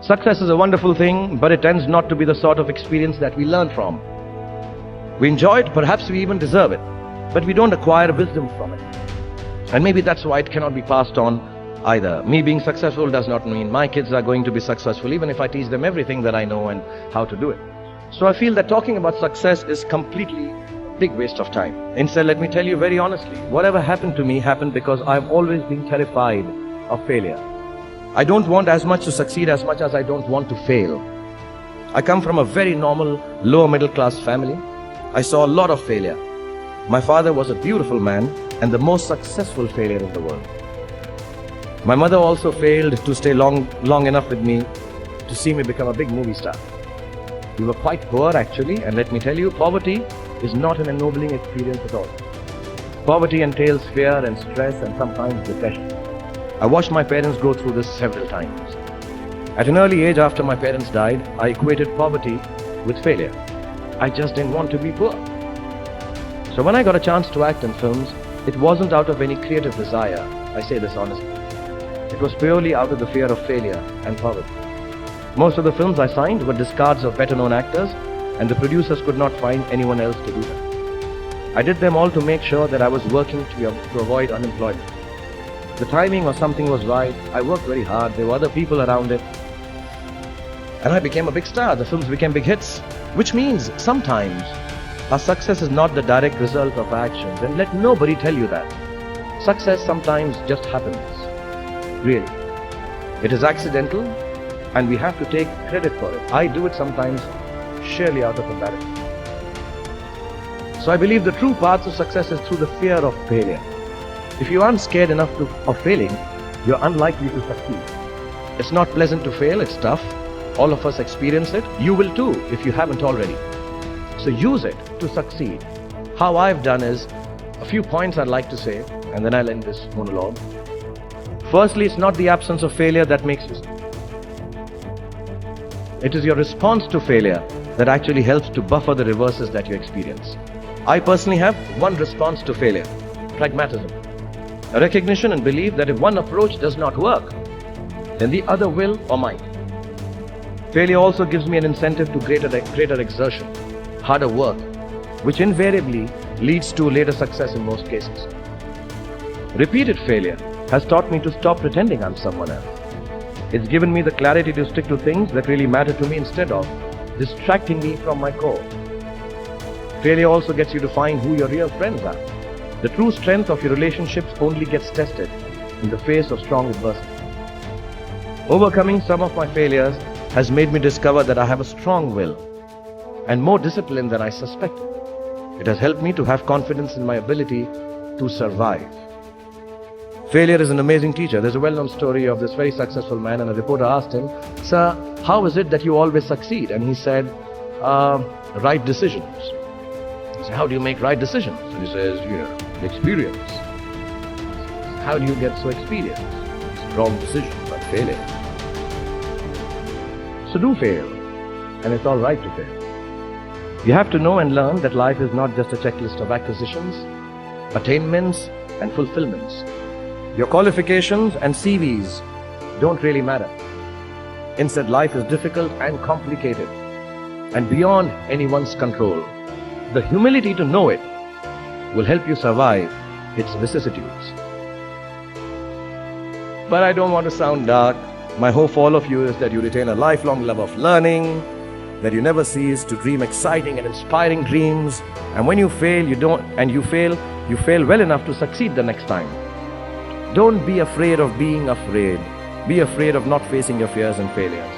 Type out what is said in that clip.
Success is a wonderful thing, but it tends not to be the sort of experience that we learn from. We enjoy it, perhaps we even deserve it, but we don't acquire wisdom from it. And maybe that's why it cannot be passed on either. Me being successful does not mean my kids are going to be successful, even if I teach them everything that I know and how to do it. So I feel that talking about success is completely a big waste of time. Instead, let me tell you very honestly, whatever happened to me happened because I've always been terrified of failure. I don't want as much to succeed as much as I don't want to fail. I come from a very normal, lower middle class family. I saw a lot of failure. My father was a beautiful man and the most successful failure in the world. My mother also failed to stay long enough with me to see me become a big movie star. We were quite poor actually, and let me tell you, poverty is not an ennobling experience at all. Poverty entails fear and stress and sometimes depression. I watched my parents go through this several times. At an early age after my parents died, I equated poverty with failure. I just didn't want to be poor. So when I got a chance to act in films, it wasn't out of any creative desire, I say this honestly. It was purely out of the fear of failure and poverty. Most of the films I signed were discards of better known actors, and the producers could not find anyone else to do them. I did them all to make sure that I was working to avoid unemployment. The timing or something was right, I worked very hard, there were other people around it, and I became a big star. The films became big hits, which means sometimes our success is not the direct result of our actions, and let nobody tell you that. Success sometimes just happens. Really. It is accidental, and we have to take credit for it. I do it sometimes surely out of embarrassment. So I believe the true path to success is through the fear of failure. If you aren't scared enough of failing, you're unlikely to succeed. It's not pleasant to fail, it's tough. All of us experience it. You will too, if you haven't already. So use it to succeed. How I've done is, a few points I'd like to say, and then I'll end this monologue. Firstly, it's not the absence of failure that makes you succeed. It is your response to failure that actually helps to buffer the reverses that you experience. I personally have one response to failure: pragmatism. A recognition and belief that if one approach does not work, then the other will or might. Failure also gives me an incentive to greater exertion, harder work, which invariably leads to later success in most cases. Repeated failure has taught me to stop pretending I'm someone else. It's given me the clarity to stick to things that really matter to me instead of distracting me from my core. Failure also gets you to find who your real friends are. The true strength of your relationships only gets tested in the face of strong adversity. Overcoming some of my failures has made me discover that I have a strong will and more discipline than I suspected. It has helped me to have confidence in my ability to survive. Failure is an amazing teacher. There's a well-known story of this very successful man, and a reporter asked him, "Sir, how is it that you always succeed?" And he said, "Right decisions." He said, "How do you make right decisions?" And he says, "Experience." How do you get so experienced? Wrong decision, but failure. So do fail, and it's all right to fail. You have to know and learn that life is not just a checklist of acquisitions, attainments, and fulfillments. Your qualifications and CVs don't really matter. Instead, life is difficult and complicated and beyond anyone's control. The humility to know it will help you survive its vicissitudes. But I don't want to sound dark. My hope for all of you is that you retain a lifelong love of learning, that you never cease to dream exciting and inspiring dreams, and when you fail, you fail well enough to succeed the next time. Don't be afraid of being afraid. Be afraid of not facing your fears and failures.